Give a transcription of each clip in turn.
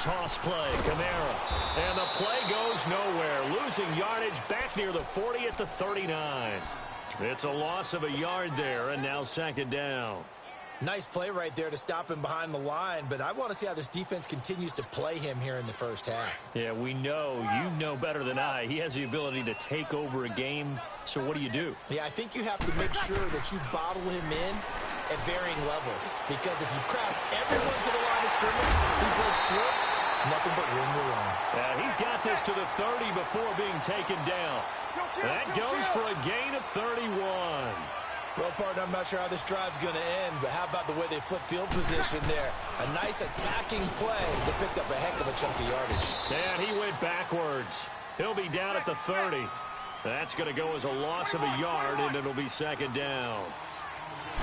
toss play. Kamara. And the play goes nowhere. Losing yardage back near the 40 at the 39. It's a loss of a yard there, and now second down. Nice play right there to stop him behind the line, but I want to see how this defense continues to play him here in the first half. Yeah, we know. You know better than I. He has the ability to take over a game, so what do you do? Yeah, I think you have to make sure that you bottle him in at varying levels, because if you crowd everyone to the line of scrimmage, if he breaks through, it's nothing but room to run. He's got this to the 30 before being taken down. That goes for a gain of 31. Well, partner, I'm not sure how this drive's going to end, but how about the way they flip field position there? A nice attacking play that picked up a heck of a chunk of yardage. And he went backwards. He'll be down at the 30. That's going to go as a loss of a yard, and it'll be second down.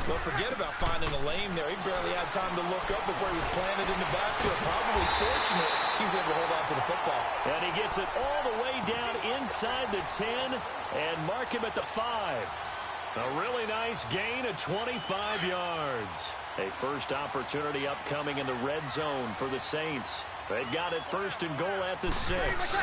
Well, forget about finding a lane there. He barely had time to look up before he was planted in the backfield. Probably fortunate he was able to hold on to the football. And he gets it all the way down inside the 10 and mark him at the 5. A really nice gain of 25 yards. A first opportunity upcoming in the red zone for the Saints. They've got it first and goal at the 6.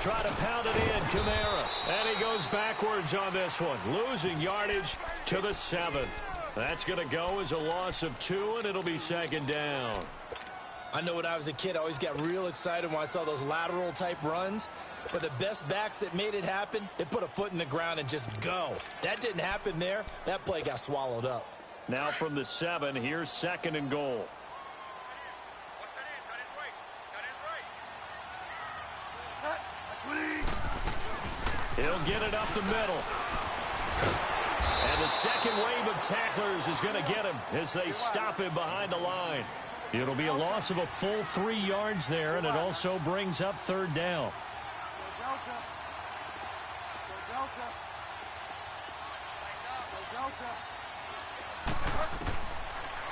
Try to pound it in, Kamara. And he goes backwards on this one. Losing yardage to the 7. That's going to go as a loss of 2, and it'll be second down. I know when I was a kid, I always got real excited when I saw those lateral-type runs. But the best backs that made it happen, they put a foot in the ground and just go. That didn't happen there. That play got swallowed up. Now from the 7, here's second and goal. He'll get it up the middle. And the second wave of tacklers is going to get him as they stop him behind the line. It'll be a loss of a full 3 yards there, and it also brings up third down.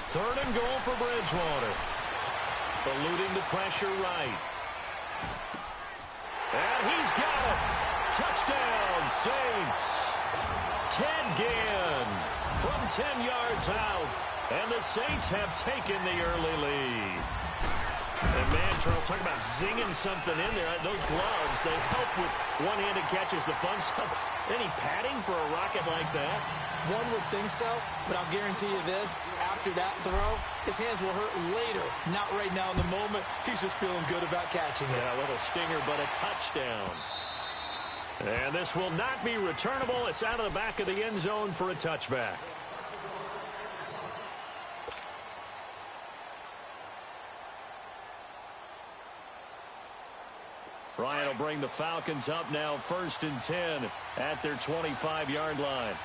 Third and goal for Bridgewater. Eluding the pressure right. And he's got it. Touchdown, Saints. Ted Ginn from 10 yards out. And the Saints have taken the early lead. And man, Charles, talk about zinging something in there. Those gloves, they help with one-handed catches, the fun stuff. Any padding for a rocket like that? One would think so, but I'll guarantee you this. After that throw, his hands will hurt later. Not right now in the moment. He's just feeling good about catching it. Yeah, a little stinger, but a touchdown. And this will not be returnable. It's out of the back of the end zone for a touchback. Ryan will bring the Falcons up now, first and 10 at their 25-yard line.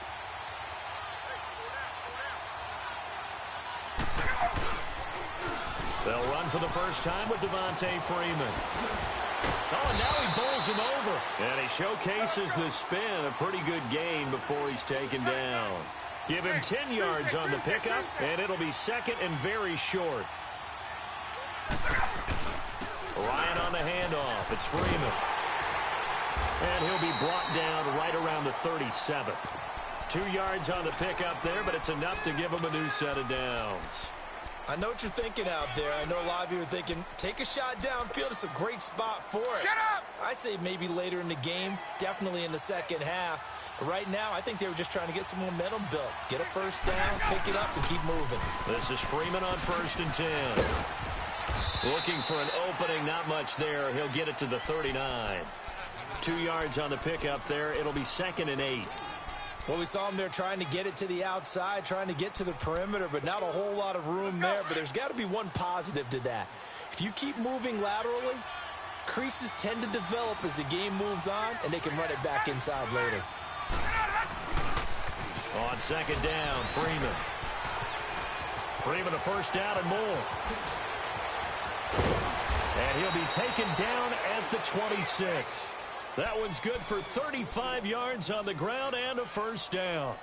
They'll run for the first time with Devontae Freeman. Oh, and now he bowls him over. And he showcases the spin. A pretty good gain before he's taken down. Give him 10 yards on the pickup, and it'll be second and very short. Ryan on the handoff. It's Freeman. And he'll be brought down right around the 37. 2 yards on the pickup there, but it's enough to give him a new set of downs. I know what you're thinking out there. I know a lot of you are thinking, take a shot downfield. It's a great spot for it. Get up! I'd say maybe later in the game, definitely in the second half. But right now, I think they were just trying to get some momentum built. Get a first down, pick it up, and keep moving. This is Freeman on first and 10. Looking for an opening, not much there. He'll get it to the 39. 2 yards on the pickup there. It'll be second and 8. Well, we saw him there trying to get it to the outside, trying to get to the perimeter, but not a whole lot of room there. But there's got to be one positive to that. If you keep moving laterally, creases tend to develop as the game moves on, and they can run it back inside later. On second down, Freeman. Freeman a first down and more. And he'll be taken down at the 26. That one's good for 35 yards on the ground and a first down.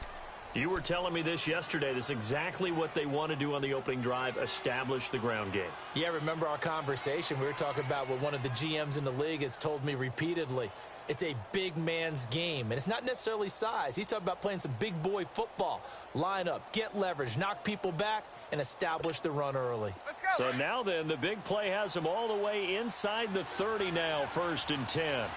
You were telling me this yesterday. This is exactly what they want to do on the opening drive, establish the ground game. Yeah, remember our conversation? We were talking about what one of the GMs in the league has told me repeatedly. It's a big man's game, and it's not necessarily size. He's talking about playing some big boy football. Line up, get leverage, knock people back, and establish the run early. Let's go! So now then, the big play has them all the way inside the 30 now, 1st and 10.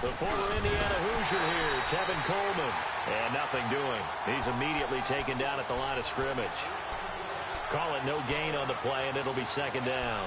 The former Indiana Hoosier here, Tevin Coleman. And nothing doing. He's immediately taken down at the line of scrimmage. Call it no gain on the play, and it'll be 2nd down.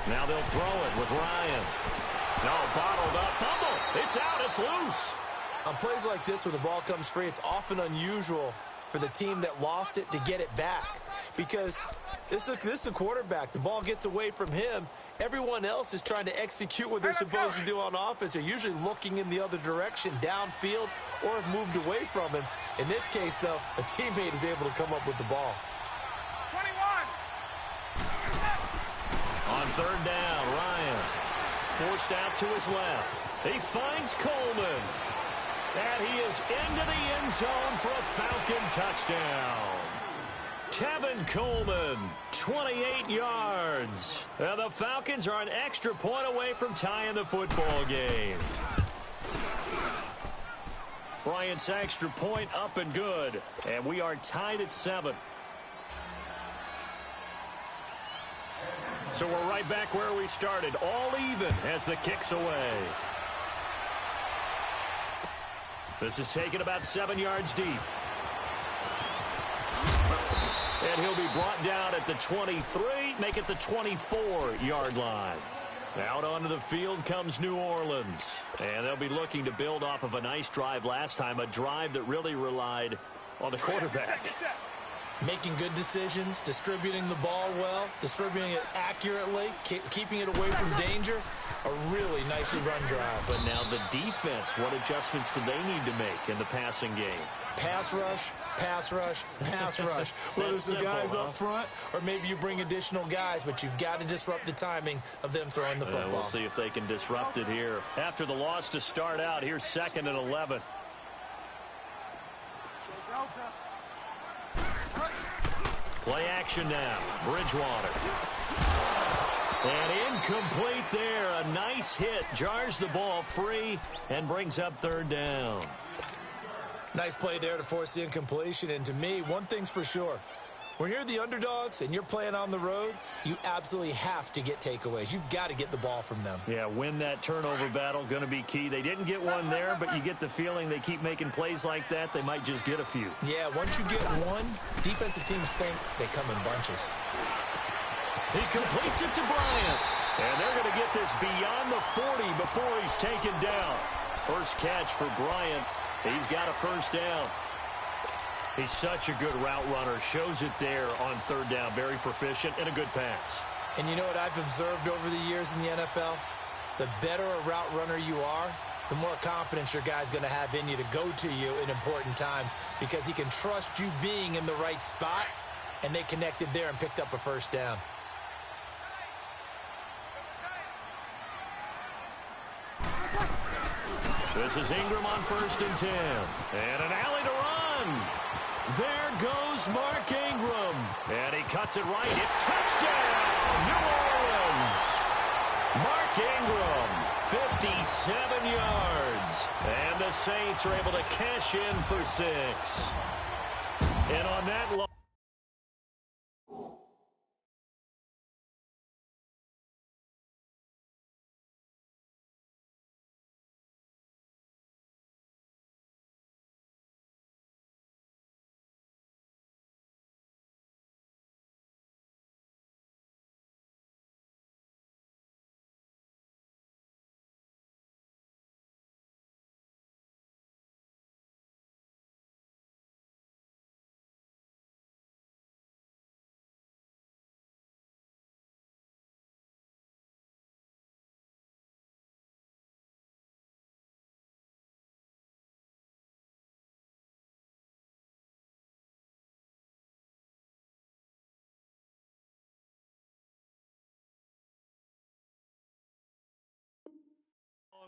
Now they'll throw it with Ryan. No, bottled up. Fumble. It's out. It's loose. On plays like this where the ball comes free, it's often unusual for the team that lost it to get it back. Because this is the quarterback. The ball gets away from him. Everyone else is trying to execute what they're supposed to do on offense. They're usually looking in the other direction, downfield, or have moved away from him. In this case, though, a teammate is able to come up with the ball. On 3rd down, Ryan forced out to his left. He finds Coleman. And he is into the end zone for a Falcon touchdown. Tevin Coleman, 28 yards. And the Falcons are an extra point away from tying the football game. Bryant's extra point up and good. And we are tied at 7. So we're right back where we started, all even as the kick's away. This is taken about 7 yards deep. And he'll be brought down at the 23, make it the 24-yard line. Out onto the field comes New Orleans. And they'll be looking to build off of a nice drive last time, a drive that really relied on the quarterback. Making good decisions, distributing the ball well, distributing it accurately, keeping it away from danger. A really nicely run drive. But now the defense, what adjustments do they need to make in the passing game? Pass rush, pass rush, pass rush. Whether it's the guys up front or maybe you bring additional guys, but you've got to disrupt the timing of them throwing the football. We'll see if they can disrupt it here. After the loss to start out, here's 2nd and 11. Play action now. Bridgewater. And incomplete there. A nice hit. Jars the ball free and brings up 3rd down. Nice play there to force the incompletion. And to me, one thing's for sure. When you're the underdogs and you're playing on the road, you absolutely have to get takeaways. You've got to get the ball from them. Yeah, win that turnover battle, going to be key. They didn't get one there, but you get the feeling they keep making plays like that, they might just get a few. Yeah, once you get one, defensive teams think they come in bunches. He completes it to Bryant. And they're going to get this beyond the 40 before he's taken down. First catch for Bryant. He's got a 1st down. He's such a good route runner. Shows it there on 3rd down. Very proficient and a good pass. And you know what I've observed over the years in the NFL? The better a route runner you are, the more confidence your guy's going to have in you to go to you in important times because he can trust you being in the right spot, and they connected there and picked up a 1st down. This is Ingram on 1st and 10. And an alley to run. There goes Mark Ingram. And he cuts it right. Touchdown, New Orleans. Mark Ingram, 57 yards. And the Saints are able to cash in for 6. And on that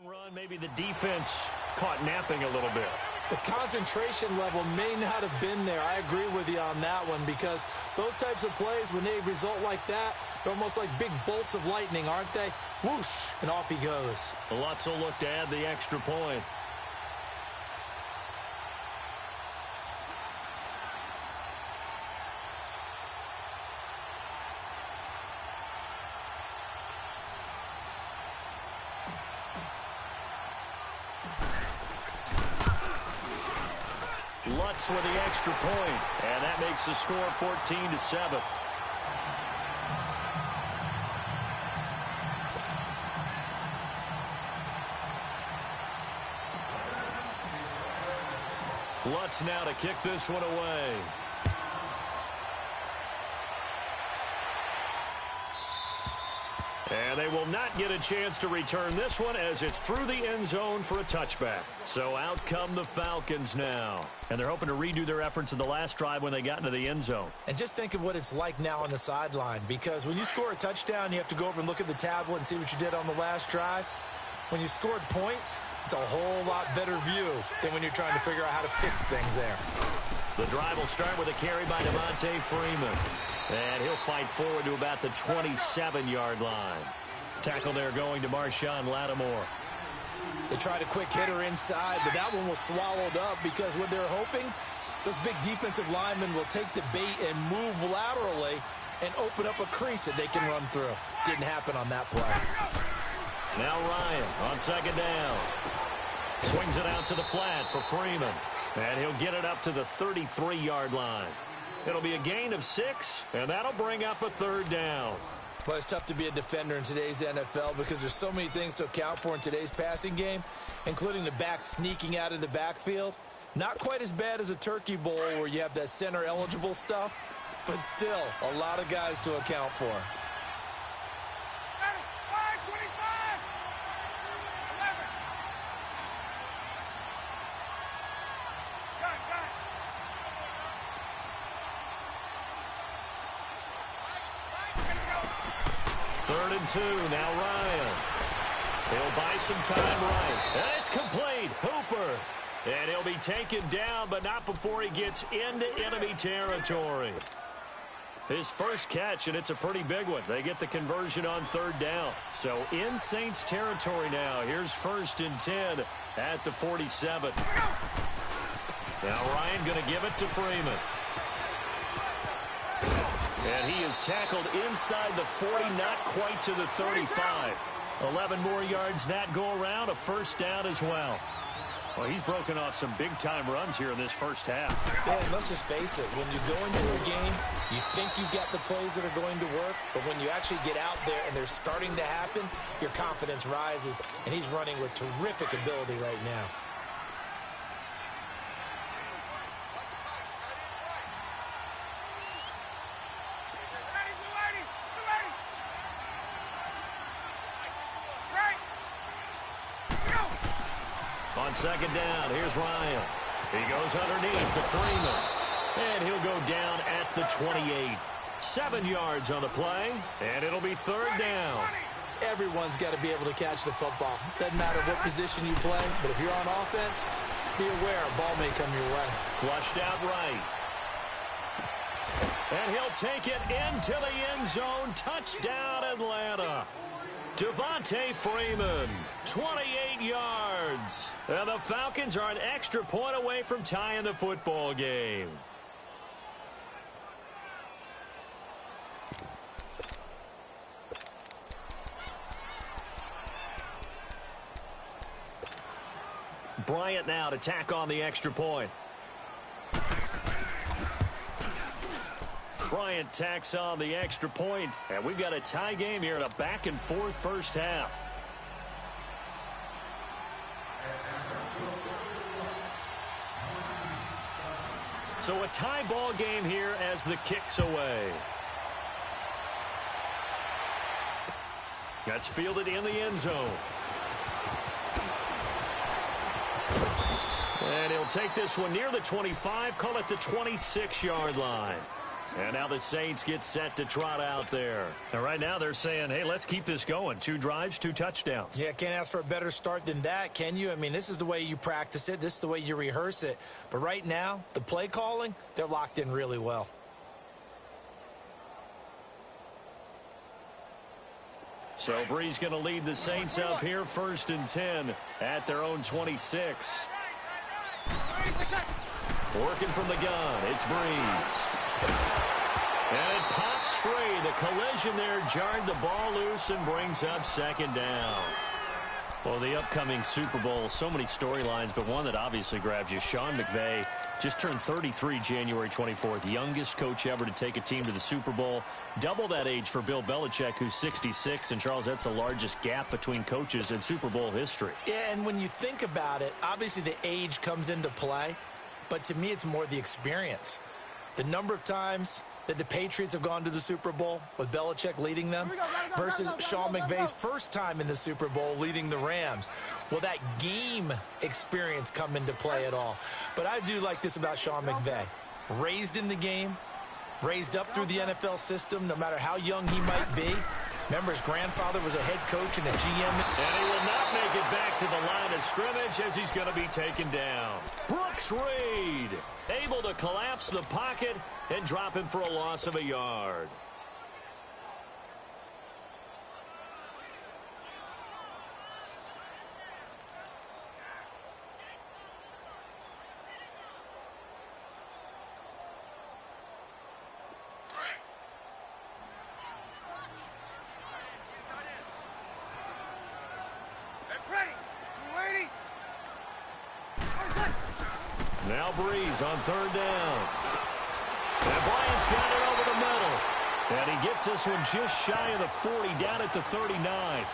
Long run, maybe the defense caught napping a little bit. The concentration level may not have been there. I agree with you on that one, because those types of plays, when they result like that, they're almost like big bolts of lightning, aren't they? Whoosh, and off he goes. Lutz will look to add the extra point. Lutz with the extra point, and that makes the score 14-7. Lutz now to kick this one away. And they will not get a chance to return this one as it's through the end zone for a touchback. So out come the Falcons now. And they're hoping to redo their efforts in the last drive when they got into the end zone. And just think of what it's like now on the sideline, because when you score a touchdown, you have to go over and look at the tablet and see what you did on the last drive. When you scored points, it's a whole lot better view than when you're trying to figure out how to fix things there. The drive will start with a carry by Devontae Freeman. And he'll fight forward to about the 27-yard line. Tackle there going to Marshawn Lattimore. They tried a quick hitter inside, but that one was swallowed up because what they're hoping, those big defensive linemen will take the bait and move laterally and open up a crease that they can run through. Didn't happen on that play. Now Ryan on second down. Swings it out to the flat for Freeman. And he'll get it up to the 33-yard line. It'll be a gain of 6, and that'll bring up a third down. Well, it's tough to be a defender in today's NFL because there's so many things to account for in today's passing game, including the back sneaking out of the backfield. Not quite as bad as a turkey bowl where you have that center-eligible stuff, but still a lot of guys to account for. 3rd and 2, now Ryan. He'll buy some time right. And it's complete. Hooper. And he'll be taken down, but not before he gets into enemy territory. His first catch, and it's a pretty big one. They get the conversion on 3rd down. So in Saints territory now. Here's 1st and 10 at the 47. Now Ryan going to give it to Freeman. And he is tackled inside the 40, not quite to the 35. 11 more yards that go around, a first down as well. Well, he's broken off some big-time runs here in this first half. Yeah, and let's just face it. When you go into a game, you think you've got the plays that are going to work, but when you actually get out there and they're starting to happen, your confidence rises, and he's running with terrific ability right now. On 2nd down, here's Ryan. He goes underneath to Freeman. And he'll go down at the 28. 7 yards on the play, and it'll be 3rd down. Everyone's got to be able to catch the football. Doesn't matter what position you play, but if you're on offense, be aware a ball may come your way. Flushed out right. And he'll take it into the end zone. Touchdown, Atlanta. Devontae Freeman, 28 yards. And the Falcons are an extra point away from tying the football game. Bryant now to tack on the extra point. Bryant tacks on the extra point, and we've got a tie game here in a back-and-forth first half. So a tie ball game here as the kick's away. That's fielded in the end zone. And he'll take this one near the 25, call it the 26-yard line. And now the Saints get set to trot out there. And right now they're saying, hey, let's keep this going. 2 drives, 2 touchdowns. Yeah, can't ask for a better start than that, can you? I mean, this is the way you practice it. This is the way you rehearse it. But right now, the play calling, they're locked in really well. So Brees going to lead the Saints up here, 1st and 10 at their own 26. Working from the gun, it's Brees. And it pops free. The collision there jarred the ball loose and brings up 2nd down. Well, the upcoming Super Bowl, so many storylines, but one that obviously grabs you. Sean McVay just turned 33 January 24th, youngest coach ever to take a team to the Super Bowl. Double that age for Bill Belichick, who's 66. And, Charles, that's the largest gap between coaches in Super Bowl history. Yeah, and when you think about it, obviously the age comes into play. But to me, it's more the experience. The number of times that the Patriots have gone to the Super Bowl with Belichick leading them versus Sean McVay's first time in the Super Bowl leading the Rams. Will that game experience come into play at all? But I do like this about Sean McVay. Raised in the game, raised up through the NFL system, no matter how young he might be. Remember, his grandfather was a head coach and a GM. And he will not make it back to the line of scrimmage as he's going to be taken down. Brooks Reed able to collapse the pocket and drop him for a loss of a yard. Now Brees on 3rd down. And Bryant's got it over the middle. And he gets this one just shy of the 40, down at the 39.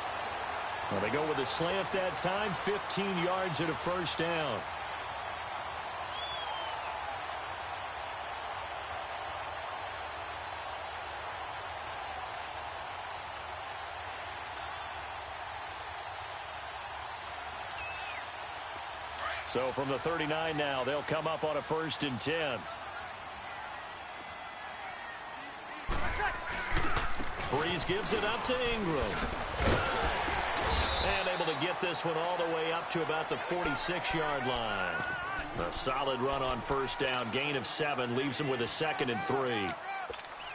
Well, they go with a slant that time, 15 yards at a 1st down. So from the 39 now, they'll come up on a 1st and 10. Brees gives it up to Ingram. And able to get this one all the way up to about the 46-yard line. A solid run on 1st down, gain of 7, leaves them with a 2nd and 3.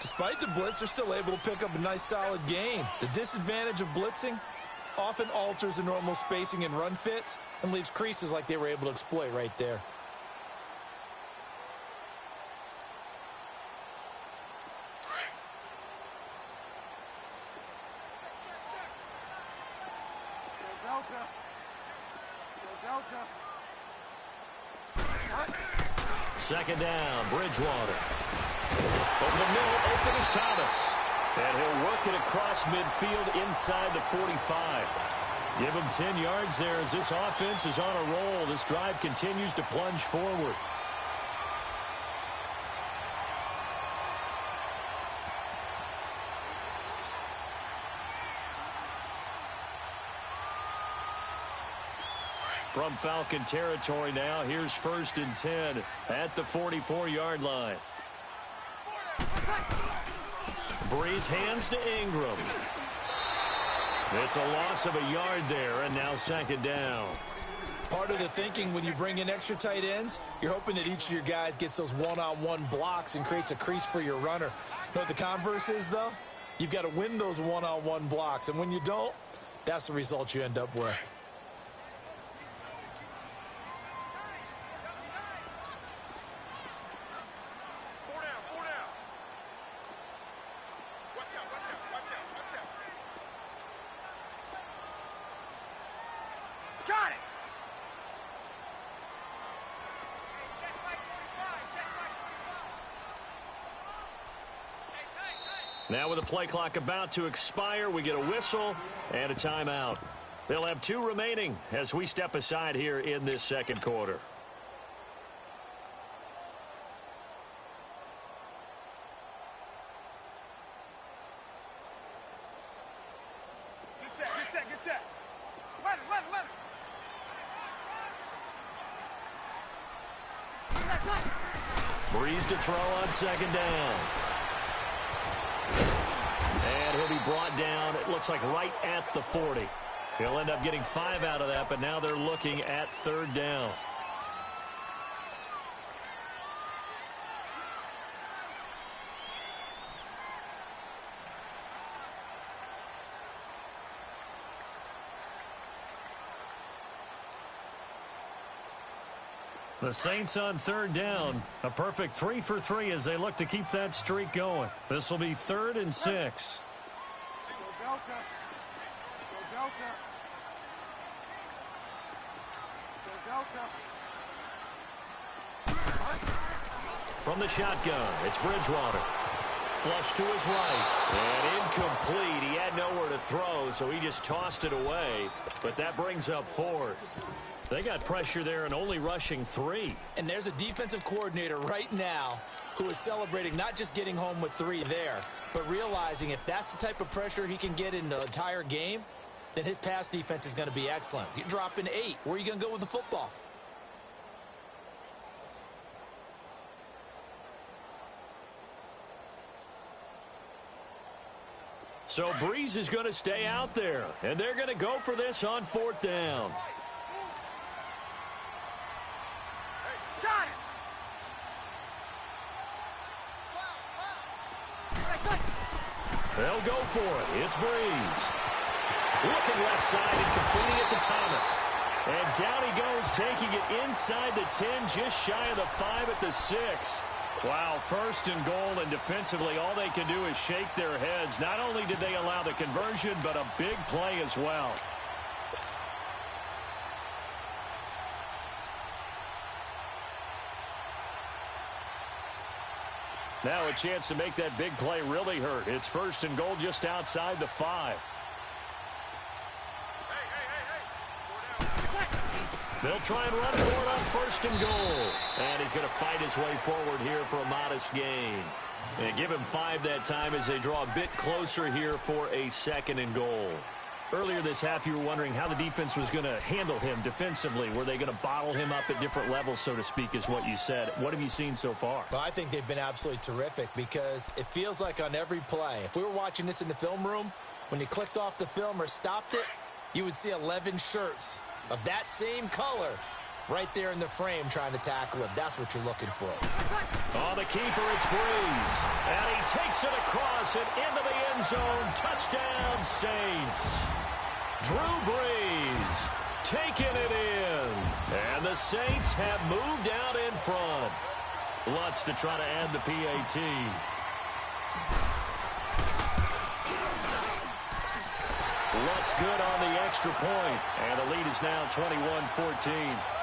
Despite the blitz, they're still able to pick up a nice solid gain. The disadvantage of blitzing often alters the normal spacing and run fits and leaves creases like they were able to exploit right there. Second down, Bridgewater. Over the middle, open is Thomas. And he'll work it across midfield inside the 45. Give him 10 yards there as this offense is on a roll. This drive continues to plunge forward. From Falcon territory now, here's 1st and 10 at the 44-yard line. Brees hands to Ingram. It's a loss of a yard there, and now 2nd down. Part of the thinking when you bring in extra tight ends, you're hoping that each of your guys gets those one-on-one blocks and creates a crease for your runner. You know what the converse is, though? You've got to win those one-on-one blocks, and when you don't, that's the result you end up with. Now with the play clock about to expire, we get a whistle and a timeout. They'll have 2 remaining as we step aside here in this 2nd quarter. Get set. Let it. Brees to throw on 2nd down. And he'll be brought down, it looks like right at the 40. He'll end up getting 5 out of that, but now they're looking at 3rd down. The Saints on 3rd down. A perfect 3 for 3 as they look to keep that streak going. This will be 3rd and 6. Go Delta. Go Delta. Go Delta. From the shotgun, it's Bridgewater. Flush to his right. And incomplete. He had nowhere to throw, so he just tossed it away. But that brings up 4th. They got pressure there and only rushing 3. And there's a defensive coordinator right now who is celebrating not just getting home with 3 there, but realizing if that's the type of pressure he can get in the entire game, then his pass defense is going to be excellent. You're dropping 8. Where are you going to go with the football? So Breeze is going to stay out there, and they're going to go for this on 4th down. Got it. They'll go for it. It's Breeze. Looking left side and completing it to Thomas. And down he goes, taking it inside the 10, just shy of the 5 at the 6. Wow, 1st and goal, and defensively all they can do is shake their heads. Not only did they allow the conversion, but a big play as well. Now a chance to make that big play really hurt. It's 1st and goal just outside the 5. They'll try and run for it on 1st and goal. And he's going to fight his way forward here for a modest gain. And give him 5 that time as they draw a bit closer here for a 2nd and goal. Earlier this half, you were wondering how the defense was going to handle him defensively. Were they going to bottle him up at different levels, so to speak, is what you said. What have you seen so far? Well, I think they've been absolutely terrific because it feels like on every play, if we were watching this in the film room, when you clicked off the film or stopped it, you would see 11 shirts of that same color right there in the frame trying to tackle him. That's what you're looking for. Oh, the keeper, it's Breeze. And he takes it across and into the end zone. Touchdown, Saints. Drew Brees taking it in. And the Saints have moved out in front. Lutz to try to add the PAT. Lutz good on the extra point. And the lead is now 21-14.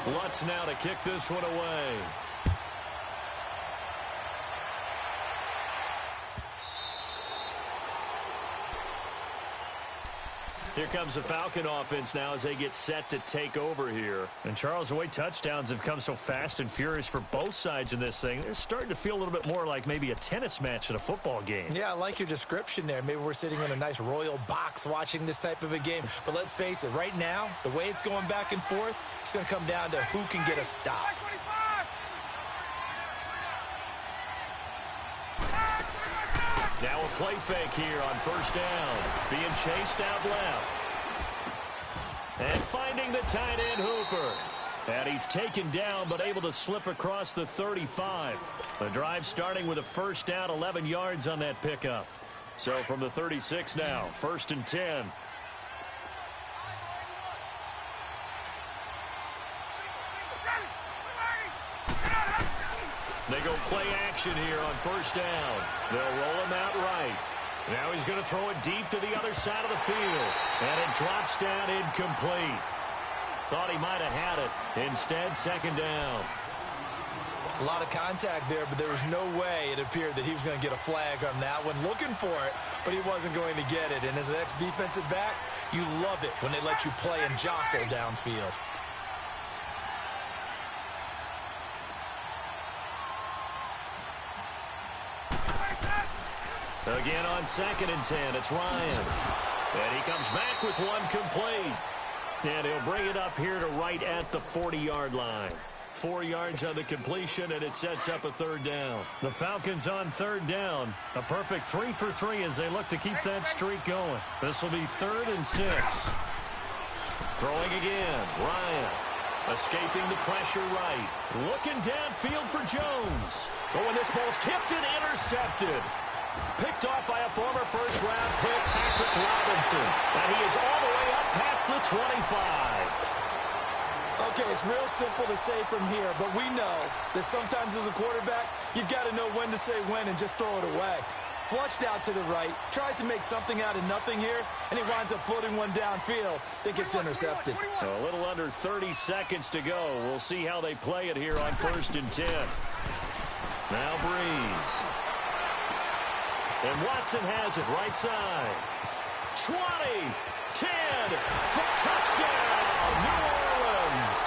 Lutz now to kick this one away. Here comes the Falcon offense now as they get set to take over here. And Charles, the way touchdowns have come so fast and furious for both sides in this thing, it's starting to feel a little bit more like maybe a tennis match at a football game. Yeah, I like your description there. Maybe we're sitting in a nice royal box watching this type of a game. But let's face it, right now, the way it's going back and forth, it's going to come down to who can get a stop. Now a play fake here on 1st down. Being chased out left. And finding the tight end Hooper. And he's taken down but able to slip across the 35. The drive starting with a 1st down, 11 yards on that pickup. So from the 36 now, 1st and 10. They go play action here on 1st down. They'll roll him out right. Now he's going to throw it deep to the other side of the field. And it drops down incomplete. Thought he might have had it. Instead, 2nd down. A lot of contact there, but there was no way it appeared that he was going to get a flag on that one. Looking for it, but he wasn't going to get it. And as an ex-defensive back, you love it when they let you play and jostle downfield. Again on 2nd and 10, it's Ryan. And he comes back with one complete. And he'll bring it up here to right at the 40-yard line. 4 yards on the completion, and it sets up a third down. The Falcons on third down. A perfect 3 for 3 as they look to keep that streak going. This will be 3rd and 6. Throwing again. Ryan. Escaping the pressure right. Looking downfield for Jones. Oh, and this ball's tipped and intercepted. Picked off by a former first-round pick, Patrick Robinson. And he is all the way up past the 25. Okay, it's real simple to say from here, but we know that sometimes as a quarterback, you've got to know when to say when and just throw it away. Flushed out to the right, tries to make something out of nothing here, and he winds up floating one downfield. Think it's intercepted. A little under 30 seconds to go. We'll see how they play it here on 1st and 10. Now Breeze. And Watson has it right side. 20, 10, for touchdown, New Orleans.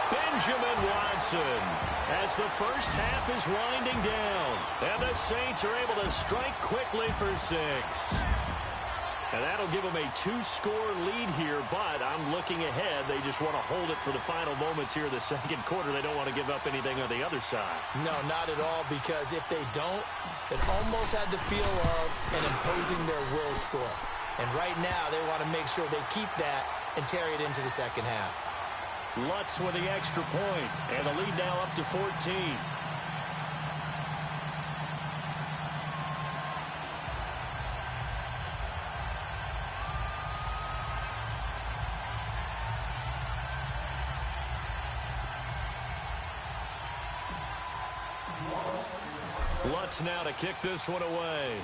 Benjamin Watson as the first half is winding down. And the Saints are able to strike quickly for 6. And that'll give them a 2-score lead here, but I'm looking ahead. They just want to hold it for the final moments here in the second quarter. They don't want to give up anything on the other side. No, not at all, because if they don't, it almost had the feel of an imposing their will score. And right now, they want to make sure they keep that and carry it into the second half. Lutz with the extra point, and the lead now up to 14. Lutz now to kick this one away.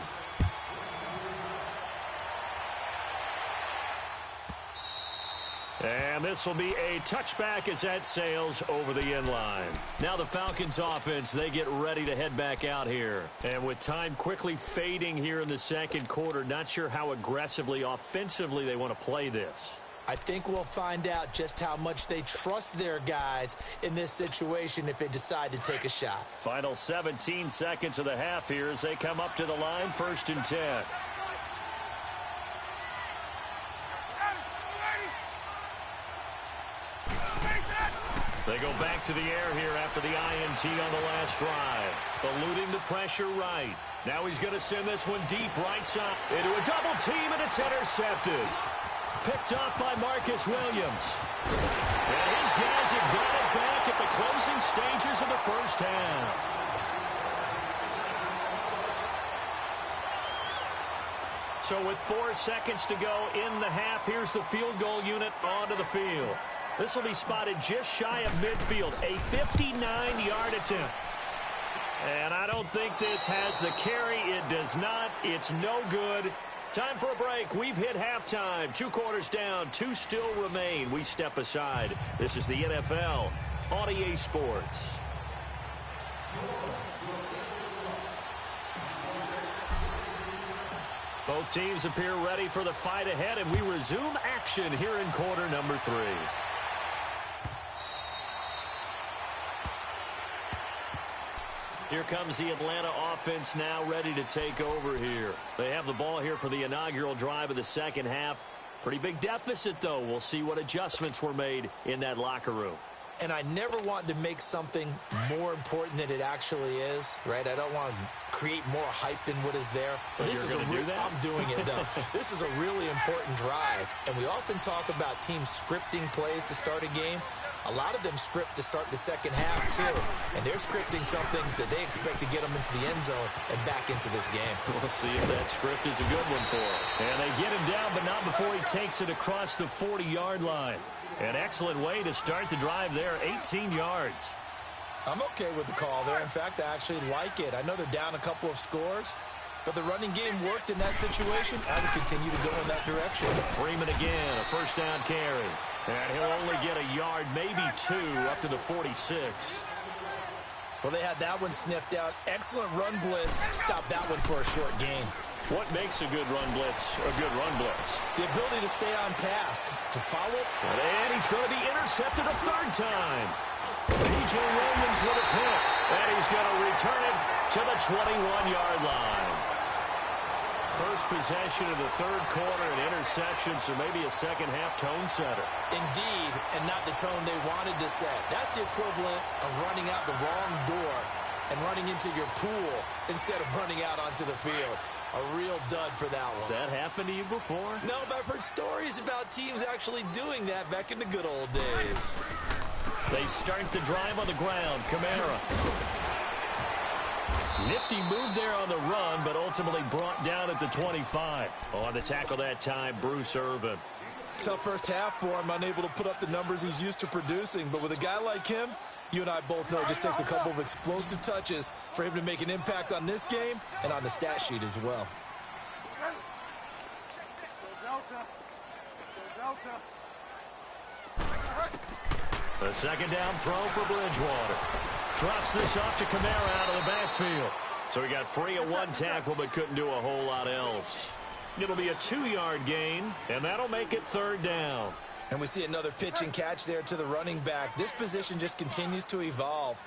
And this will be a touchback as that sails over the end line. Now the Falcons offense, they get ready to head back out here. And with time quickly fading here in the second quarter, not sure how aggressively, offensively they want to play this. I think we'll find out just how much they trust their guys in this situation if they decide to take a shot. Final 17 seconds of the half here as they come up to the line, 1st and 10. They go back to the air here after the INT on the last drive. Eluding the pressure right. Now he's going to send this one deep right side into a double team, and it's intercepted. Picked off by Marcus Williams. And his guys have got it back at the closing stages of the first half. So with 4 seconds to go in the half, here's the field goal unit onto the field. This will be spotted just shy of midfield, a 59-yard attempt. And I don't think this has the carry. It does not. It's no good. Time for a break. We've hit halftime. 2 quarters down. 2 still remain. We step aside. This is the NFL on EA Sports. Both teams appear ready for the fight ahead, and we resume action here in quarter number 3. Here comes the Atlanta offense now ready to take over here. They have the ball here for the inaugural drive of the second half. Pretty big deficit, though. We'll see what adjustments were made in that locker room. And I never want to make something more important than it actually is, right? I don't want to create more hype than what is there. But this is I'm doing it, though. This is a really important drive. And we often talk about teams scripting plays to start a game. A lot of them script to start the second half, too. And they're scripting something that they expect to get them into the end zone and back into this game. We'll see if that script is a good one for him. And they get him down, but not before he takes it across the 40-yard line. An excellent way to start the drive there, 18 yards. I'm okay with the call there. In fact, I actually like it. I know they're down a couple of scores, but the running game worked in that situation. I would continue to go in that direction. Freeman again, a first down carry. And he'll only get a yard, maybe 2, up to the 46. Well, they had that one sniffed out. Excellent run blitz. Stopped that one for a short gain. What makes a good run blitz a good run blitz? The ability to stay on task, to follow. And he's going to be intercepted a 3rd time. P.J. Williams with a pick. And he's going to return it to the 21-yard line. first possession of the third quarter, an interception, so maybe a second-half tone setter. Indeed, and not the tone they wanted to set. That's the equivalent of running out the wrong door and running into your pool instead of running out onto the field. A real dud for that one. Has that happened to you before? No, but I've heard stories about teams actually doing that back in the good old days. They start the drive on the ground. Kamara. Nifty move there on the run, but ultimately brought down at the 25. On the tackle that time, Bruce Irvin. Tough first half for him, unable to put up the numbers he's used to producing. But with a guy like him, you and I both know it just takes a couple of explosive touches for him to make an impact on this game and on the stat sheet as well. Go Delta. Go Delta. A second down throw for Bridgewater. Drops this off to Kamara out of the backfield. So he got free of one tackle but couldn't do a whole lot else. It'll be a 2-yard gain, and that'll make it third down. And we see another pitch and catch there to the running back. This position just continues to evolve.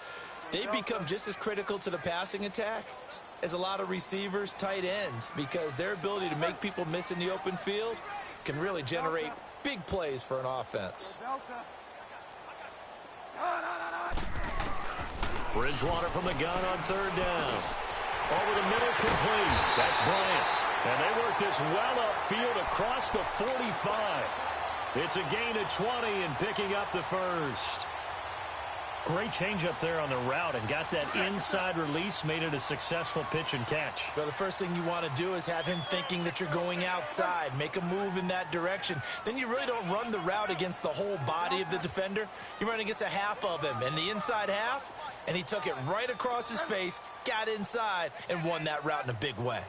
They've become just as critical to the passing attack as a lot of receivers, tight ends, because their ability to make people miss in the open field can really generate big plays for an offense. Bridgewater from the gun on third down. Over the middle, complete. That's Bryant. And they work this well upfield across the 45. It's a gain of 20 and picking up the first. Great change up there on the route and got that inside release, made it a successful pitch and catch. Well, the first thing you want to do is have him thinking that you're going outside, make a move in that direction. Then you really don't run the route against the whole body of the defender. You run against a half of him, and the inside half, and he took it right across his face, got inside, and won that route in a big way.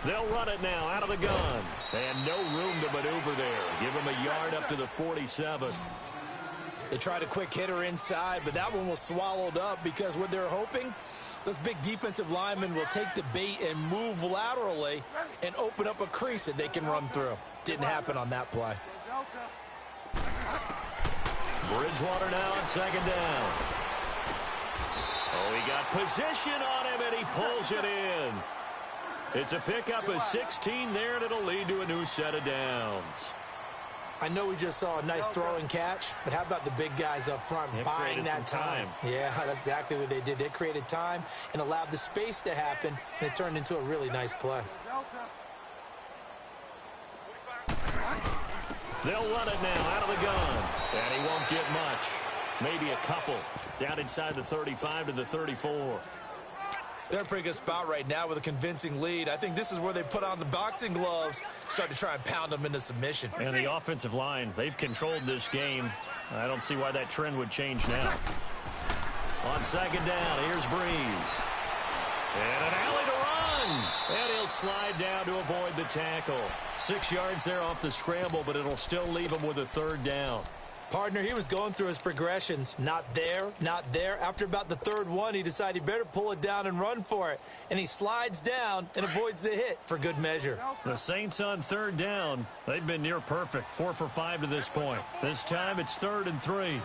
They'll run it now out of the gun. And no room to maneuver there. Give him a yard up to the 47. They tried a quick hitter inside, but that one was swallowed up because what they're hoping, those big defensive linemen will take the bait and move laterally and open up a crease that they can run through. Didn't happen on that play. Bridgewater now on second down. Oh, he got position on him, and he pulls it in. It's a pickup of 16 there, and it'll lead to a new set of downs. I know we just saw a nice throw and catch, but how about the big guys up front buying that time? Yeah, that's exactly what they did. They created time and allowed the space to happen, and it turned into a really nice play. They'll run it now out of the gun, and he won't get much. Maybe a couple. Down inside the 35 to the 34. They're in a pretty good spot right now with a convincing lead. I think this is where they put on the boxing gloves, start to try and pound them into submission. And the offensive line, they've controlled this game. I don't see why that trend would change now. On second down, here's Breeze. And an alley to run. And he'll slide down to avoid the tackle. 6 yards there off the scramble, but it'll still leave him with a third down. Partner, he was going through his progressions. Not there, not there. After about the third one, he decided he better pull it down and run for it. And he slides down and avoids the hit for good measure. The Saints on third down. They've been near perfect. 4 for 5 to this point. This time it's 3rd and 3.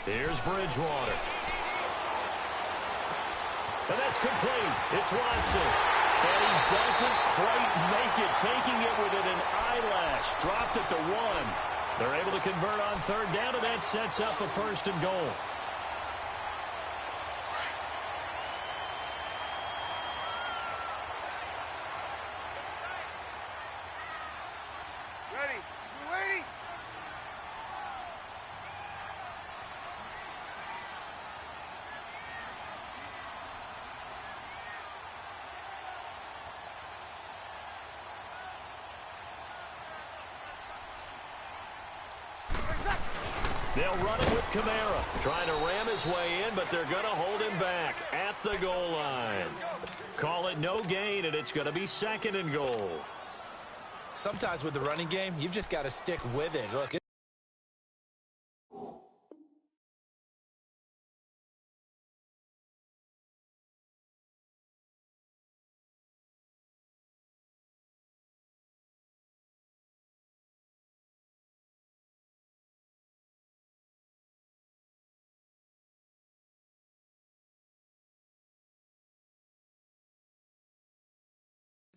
Here's Bridgewater. And that's complete. It's Watson. And he doesn't quite make it, taking it within an eyelash. Dropped it to 1. They're able to convert on third down, and that sets up a 1st and goal. Ready. We're waiting. They'll run it with Kamara. Trying to ram his way in, but they're going to hold him back at the goal line. Call it no gain, and it's going to be 2nd and goal. Sometimes with the running game, you've just got to stick with it. Look,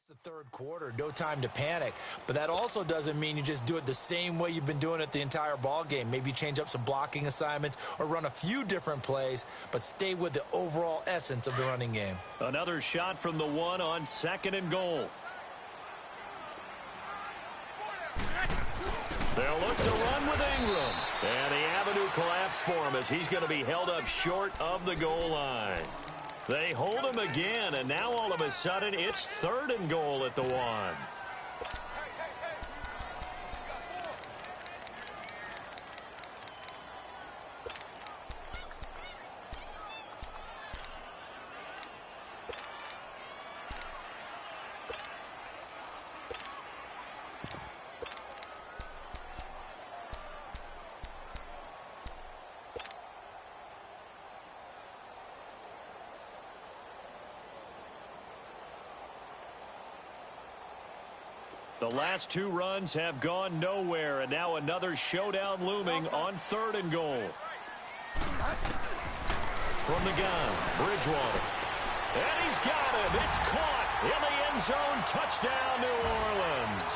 It's the third quarter, no time to panic. But that also doesn't mean you just do it the same way you've been doing it the entire ball game. Maybe change up some blocking assignments or run a few different plays, but stay with the overall essence of the running game. Another shot from the one on 2nd and goal. They'll look to run with Ingram. And the avenue collapsed for him as he's going to be held up short of the goal line. They hold him again, and now all of a sudden it's 3rd and goal at the 1. The last 2 runs have gone nowhere, and now another showdown looming on 3rd and goal. From the gun, Bridgewater. And he's got him. It's caught in the end zone. Touchdown, New Orleans.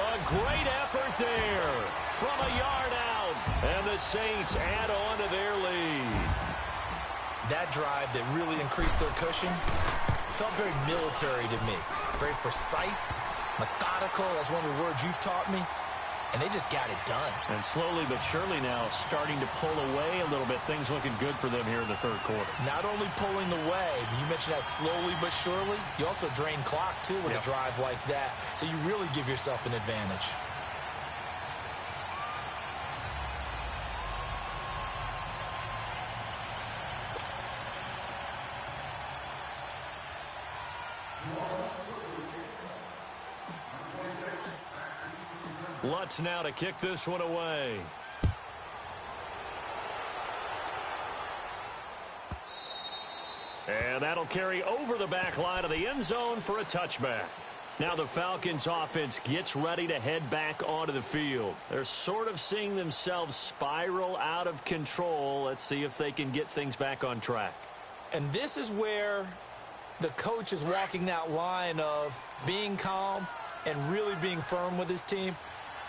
A great effort there from a yard out, and the Saints add on to their lead. That drive that really increased their cushion felt very military to me. Very precise, methodical. That's one of the words you've taught me. And they just got it done. And slowly but surely now starting to pull away a little bit. Things looking good for them here in the 3rd quarter. Not only pulling away, you mentioned that slowly but surely, you also drain clock, too, with a drive like that. So you really give yourself an advantage. Lutz now to kick this one away. And that'll carry over the back line of the end zone for a touchback. Now the Falcons offense gets ready to head back onto the field. They're sort of seeing themselves spiral out of control. Let's see if they can get things back on track. And this is where the coach is walking that line of being calm and really being firm with his team.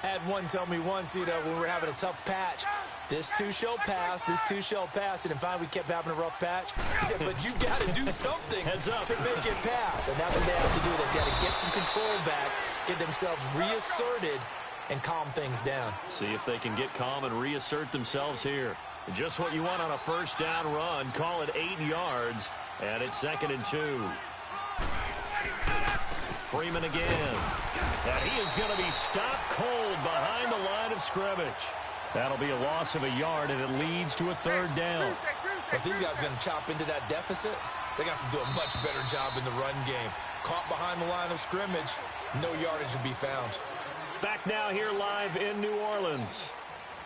I had one tell me once, when we were having a tough patch, this too shall pass, this too shall pass. And then finally we kept having a rough patch. He said, but you've got to do something to make it pass. And that's what they have to do. They've got to get some control back, get themselves reasserted, and calm things down. See if they can get calm and reassert themselves here. Just what you want on a 1st down run. Call it 8 yards, and it's 2nd and 2. Freeman again. And he is going to be stopped cold behind the line of scrimmage. That'll be a loss of a yard, and it leads to a 3rd down. If these guys are going to chop into that deficit, they're going to have to do a much better job in the run game. Caught behind the line of scrimmage, no yardage to be found. Back now here live in New Orleans.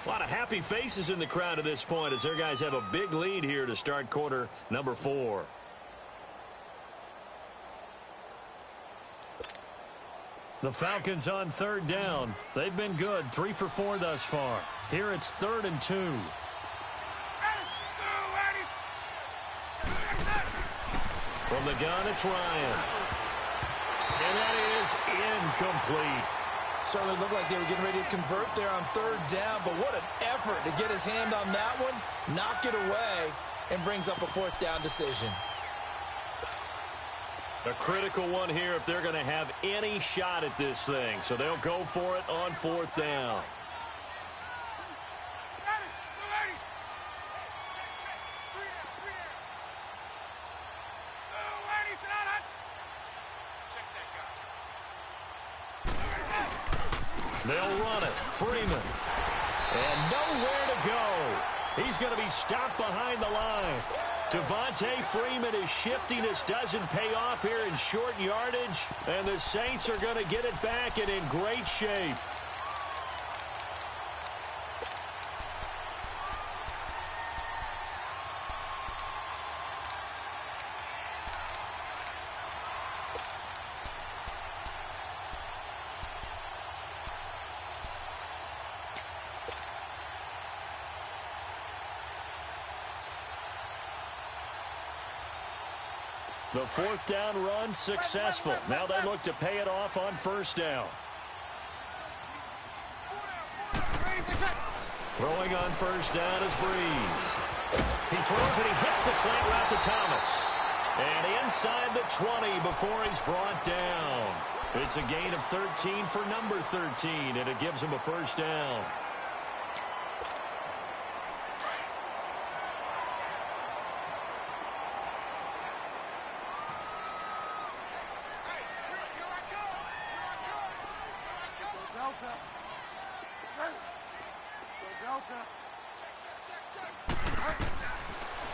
A lot of happy faces in the crowd at this point as their guys have a big lead here to start quarter number 4. The Falcons on 3rd down. They've been good, 3 for 4 thus far. Here it's 3rd and 2. From the gun, it's Ryan. And that is incomplete. Certainly looked like they were getting ready to convert there on 3rd down, but what an effort to get his hand on that one, knock it away, and brings up a 4th down decision. A critical one here if they're going to have any shot at this thing. So they'll go for it on 4th down. They'll run it. Freeman. And nowhere to go. He's going to be stopped behind the line. Devontae Freeman, his shiftiness doesn't pay off here in short yardage, and the Saints are going to get it back and in great shape. The fourth down run successful. Now they look to pay it off on first down. Throwing on first down is Breeze. He throws and he hits the slant route to Thomas. And inside the 20 before he's brought down. It's a gain of 13 for number 13, and it gives him a first down.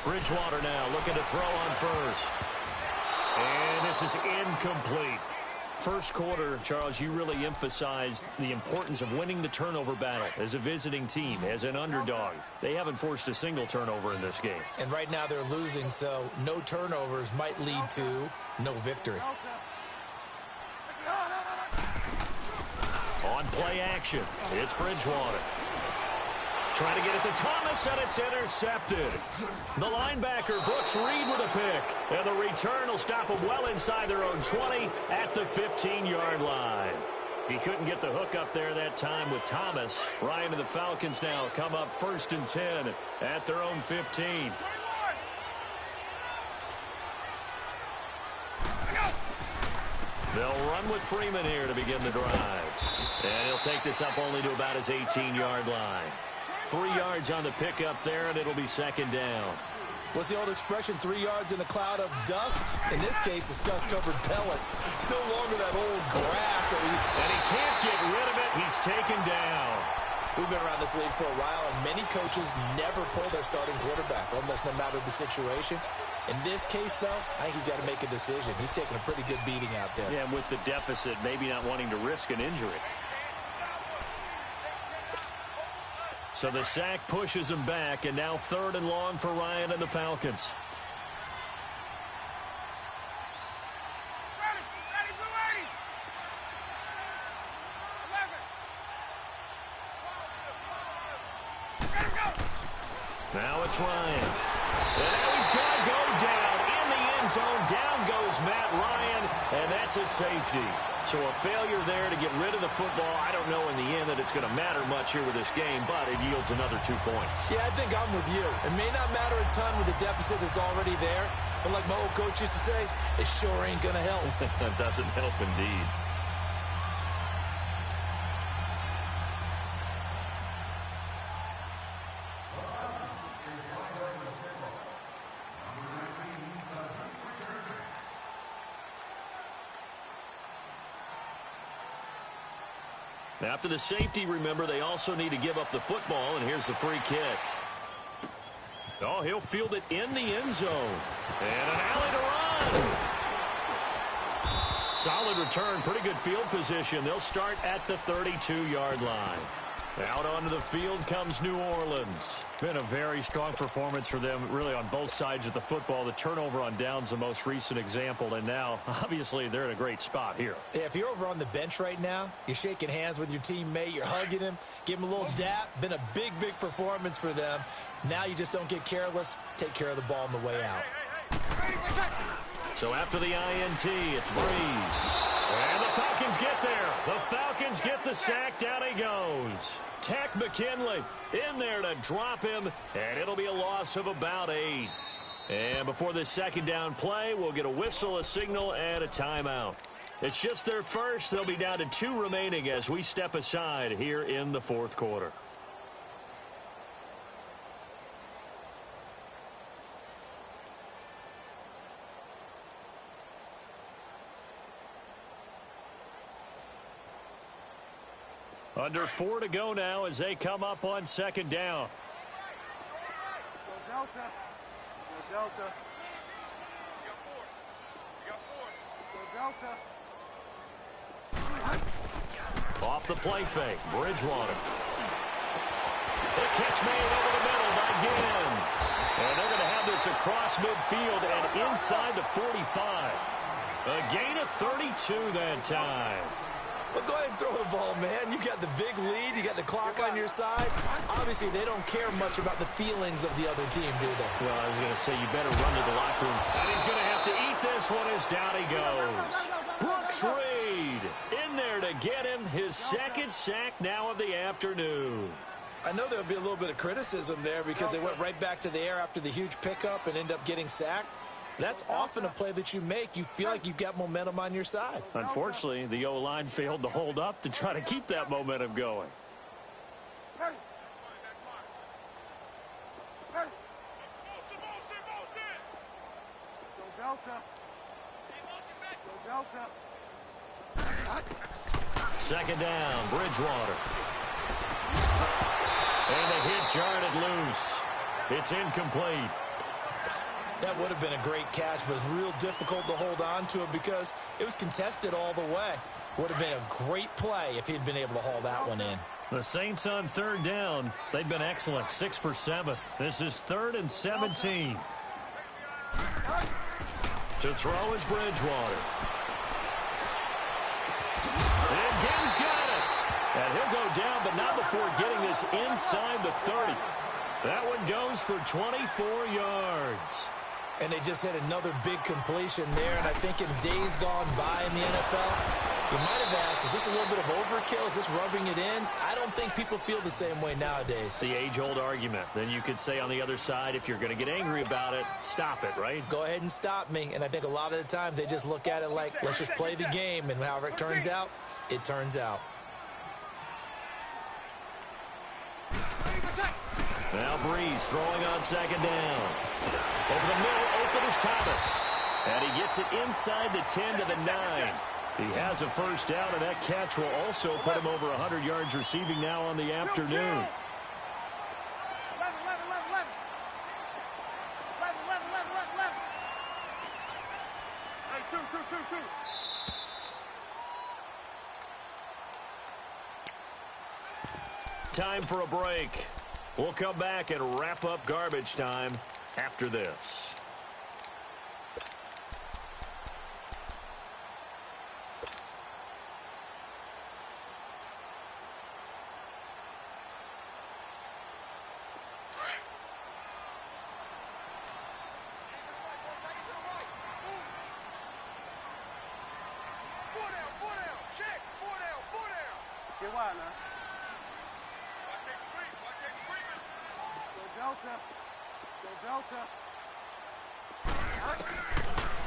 Bridgewater now looking to throw on first. And this is incomplete. First quarter, Charles, you really emphasized the importance of winning the turnover battle as a visiting team, as an underdog. They haven't forced a single turnover in this game. And right now they're losing, so no turnovers might lead to no victory. On play action, it's Bridgewater. Trying to get it to Thomas, and it's intercepted. The linebacker, Brooks Reed, with a pick. And the return will stop them well inside their own 20 at the 15-yard line. He couldn't get the hook up there that time with Thomas. Ryan and the Falcons now come up 1st and 10 at their own 15. They'll run with Freeman here to begin the drive. And he'll take this up only to about his 18-yard line. 3 yards on the pickup there, and it'll be second down. What's the old expression, 3 yards in a cloud of dust? In this case, it's dust-covered pellets. It's no longer that old grass that he's... And he can't get rid of it. He's taken down. We've been around this league for a while, and many coaches never pull their starting quarterback, almost no matter the situation. In this case, though, I think he's got to make a decision. He's taking a pretty good beating out there. Yeah, and with the deficit, maybe not wanting to risk an injury. So the sack pushes him back, and now 3rd and long for Ryan and the Falcons. Now it's Ryan. And now he's got to go down in the end zone. Down goes Matt Ryan, and that's a safety. So a failure there to get rid of the football. I don't know in the end that it's going to matter much here with this game, but it yields another 2 points. Yeah, I think I'm with you. It may not matter a ton with the deficit that's already there, but like my old coach used to say, it sure ain't going to help. It doesn't help indeed. After the safety, remember, they also need to give up the football, and here's the free kick. Oh, he'll field it in the end zone. And an alley to run. Solid return, pretty good field position. They'll start at the 32-yard line. Out onto the field comes New Orleans. Been a very strong performance for them, really, on both sides of the football. The turnover on downs, the most recent example, and now, obviously, they're in a great spot here. Yeah, if you're over on the bench right now, you're shaking hands with your teammate, you're hugging him, give him a little dap. Been a big, big performance for them. Now you just don't get careless. Take care of the ball on the way out. So after the INT, it's Breeze. And the Falcons get there. The Falcons get the sack. Down he goes. Tech McKinley in there to drop him, and it'll be a loss of about 8. And before this second down play, we'll get a whistle, a signal, and a timeout. It's just their first. They'll be down to 2 remaining as we step aside here in the 4th quarter. Under 4 to go now as they come up on second down. Go Delta. Go Delta. Go Delta. Off the play fake, Bridgewater. The catch made over the middle by Ginn. And they're going to have this across midfield and inside the 45. A gain of 32 that time. Well, go ahead and throw the ball, man. You got the big lead. You got the clock on your side. Obviously, they don't care much about the feelings of the other team, do they? Well, I was going to say, you better run to the locker room. And he's going to have to eat this one as down he goes. Brooks Reed in there to get him his second sack now of the afternoon. I know there'll be a little bit of criticism there because they went right back to the air after the huge pickup and end up getting sacked. That's often a play that you make. You feel like you've got momentum on your side. Unfortunately, the O-line failed to hold up to try to keep that momentum going. Second down, Bridgewater. And the hit jarred it loose. It's incomplete. That would have been a great catch, but it's real difficult to hold on to it because it was contested all the way. Would have been a great play if he'd been able to haul that one in. The Saints on third down. They've been excellent, 6 for 7. This is 3rd and 17. To throw is Bridgewater. And Gaines got it. And he'll go down, but not before getting this inside the 30. That one goes for 24 yards. And they just had another big completion there. And I think in days gone by in the NFL, you might have asked, is this a little bit of overkill? Is this rubbing it in? I don't think people feel the same way nowadays. The age-old argument. Then you could say on the other side, if you're going to get angry about it, stop it, right? Go ahead and stop me. And I think a lot of the times they just look at it like, let's just play the game. And however it turns out, it turns out. Now Breeze throwing on second down. Over the middle, open is Thomas. And he gets it inside the 10 to the 9. He has a first down, and that catch will also put him over 100 yards receiving now on the afternoon. Time for a break. We'll come back and wrap up garbage time after this.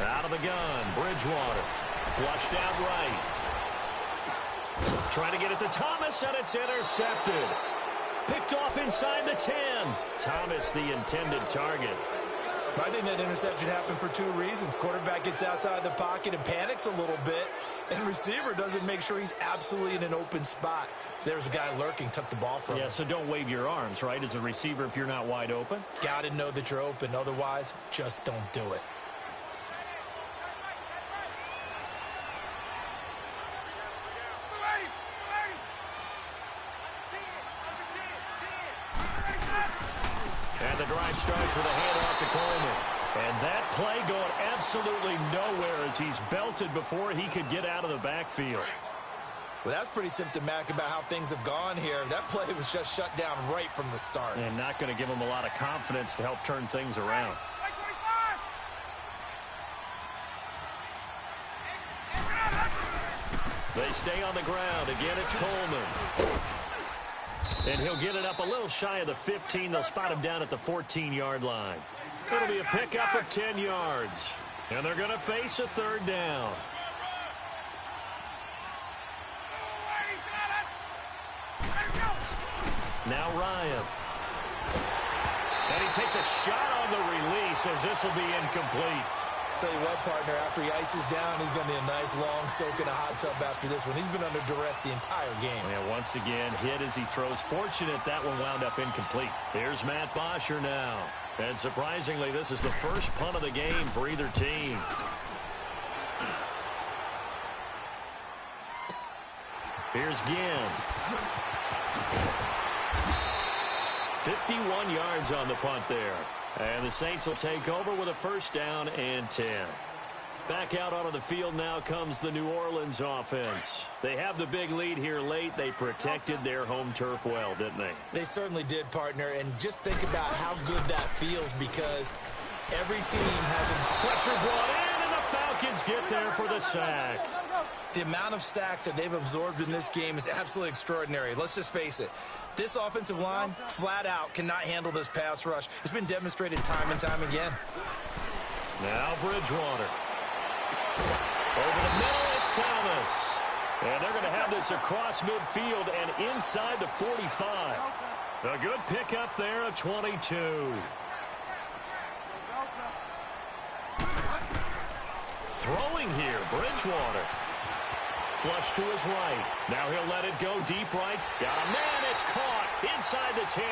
Out of the gun, Bridgewater. Flushed out right. Trying to get it to Thomas, and it's intercepted. Picked off inside the 10. Thomas, the intended target. I think that interception happened for 2 reasons. Quarterback gets outside the pocket and panics a little bit, and receiver doesn't make sure he's absolutely in an open spot. So there's a guy lurking, took the ball from him. Yeah, so don't wave your arms, right, as a receiver if you're not wide open. Got to know that you're open. Otherwise, just don't do it. And the drive starts with a handoff to Coleman. And that play going absolutely nowhere as he's belted before he could get out of the backfield. Well, that's pretty symptomatic about how things have gone here. That play was just shut down right from the start. And not going to give him a lot of confidence to help turn things around. They stay on the ground. Again, it's Coleman. And he'll get it up a little shy of the 15. They'll spot him down at the 14-yard line. It'll be a pickup of 10 yards. And they're going to face a third down. Now Ryan. And he takes a shot on the release as this will be incomplete. Tell you what, partner, after he ices down, he's going to be a nice long soak in a hot tub after this one. He's been under duress the entire game. Yeah, once again, hit as he throws. Fortunate that one wound up incomplete. Here's Matt Bosher now. And surprisingly, this is the first punt of the game for either team. Here's Ginn. 51 yards on the punt there. And the Saints will take over with a first down and 10. Back out onto the field now comes the New Orleans offense. They have the big lead here late. They protected their home turf well, didn't they? They certainly did, partner. And just think about how good that feels because every team has a pressure brought in, and the Falcons get there for the sack. The amount of sacks that they've absorbed in this game is absolutely extraordinary. Let's just face it. This offensive line, flat out, cannot handle this pass rush. It's been demonstrated time and time again. Now Bridgewater. Over the middle, it's Thomas. And they're going to have this across midfield and inside the 45. A good pickup there at 22. Throwing here, Bridgewater. Flush to his right. Now he'll let it go deep right. Got a man, it's caught inside the 10.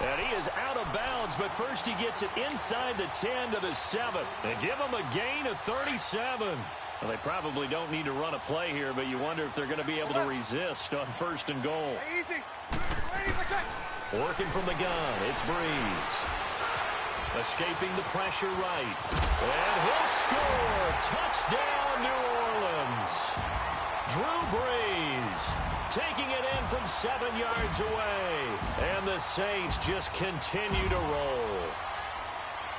And he is out of bounds, but first he gets it inside the 10 to the 7. They give him a gain of 37. Well, they probably don't need to run a play here, but you wonder if they're going to be able to resist on 1st and goal. Easy. Working from the gun, it's Breeze. Escaping the pressure right. And he'll score. Touchdown, New Orleans. Drew Brees taking it in from 7 yards away. And the Saints just continue to roll.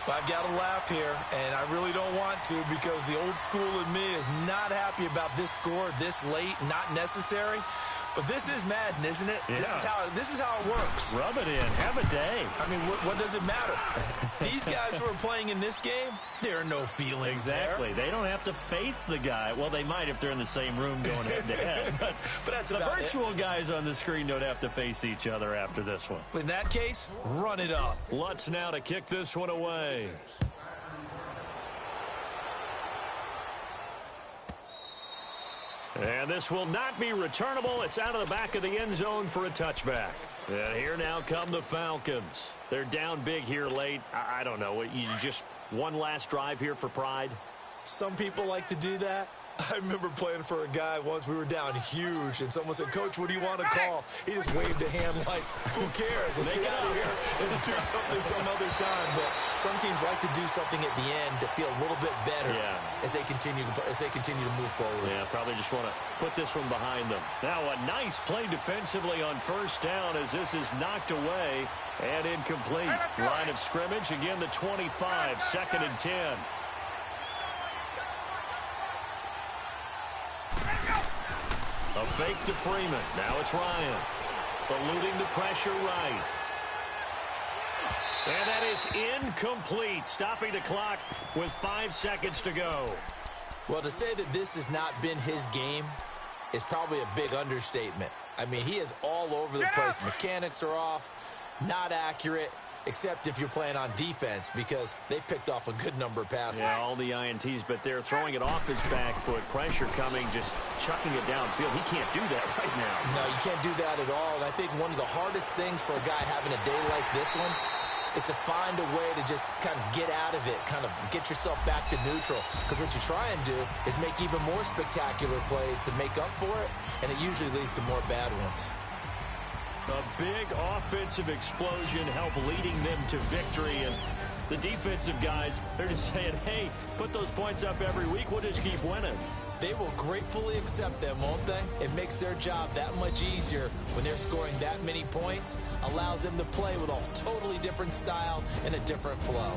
I've got to laugh here, and I really don't want to because the old school in me is not happy about this score this late, not necessary. But this is Madden, isn't it? Yeah. This is how it works. Rub it in. Have a day. I mean, what does it matter? These guys who are playing in this game, there are no feelings Exactly. there. They don't have to face the guy. Well, they might if they're in the same room going head-to-head. But that's the about virtual guys on the screen don't have to face each other after this one. In that case, run it up. Lutz now to kick this one away. And this will not be returnable. It's out of the back of the end zone for a touchback. And here now come the Falcons. They're down big here late. I don't know. You just one last drive here for pride? Some people like to do that. I remember playing for a guy once. We were down huge, and someone said, "Coach, what do you want to call?" He just waved a hand like, "Who cares? Let's get out of here and do something some other time." But some teams like to do something at the end to feel a little bit better as they continue to move forward. Yeah, probably just want to put this one behind them. Now a nice play defensively on 1st down as this is knocked away and incomplete. Line of scrimmage again, the 25, 2nd and 10. A fake to Freeman. Now it's Ryan. Eluding the pressure right. And that is incomplete. Stopping the clock with 5 seconds to go. Well, to say that this has not been his game is probably a big understatement. I mean, he is all over the place. Mechanics are off, not accurate, except if you're playing on defense because they picked off a good number of passes. Yeah, all the INTs, but they're throwing it off his back foot. Pressure coming, just chucking it downfield. He can't do that right now. No, you can't do that at all. And I think one of the hardest things for a guy having a day like this one is to find a way to just kind of get out of it, kind of get yourself back to neutral. Because what you try and do is make even more spectacular plays to make up for it, and it usually leads to more bad ones. A big offensive explosion help leading them to victory. And the defensive guys, they're just saying, hey, put those points up every week. We'll just keep winning. They will gratefully accept them, won't they? It makes their job that much easier when they're scoring that many points. Allows them to play with a totally different style and a different flow.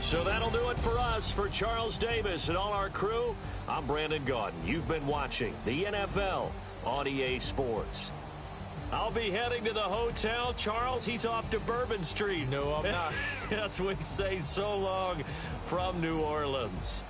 So that'll do it for us. For Charles Davis and all our crew, I'm Brandon Gaudin. You've been watching the NFL on EA Sports. I'll be heading to the hotel. Charles, he's off to Bourbon Street. No, I'm not. Yes, we say so long from New Orleans.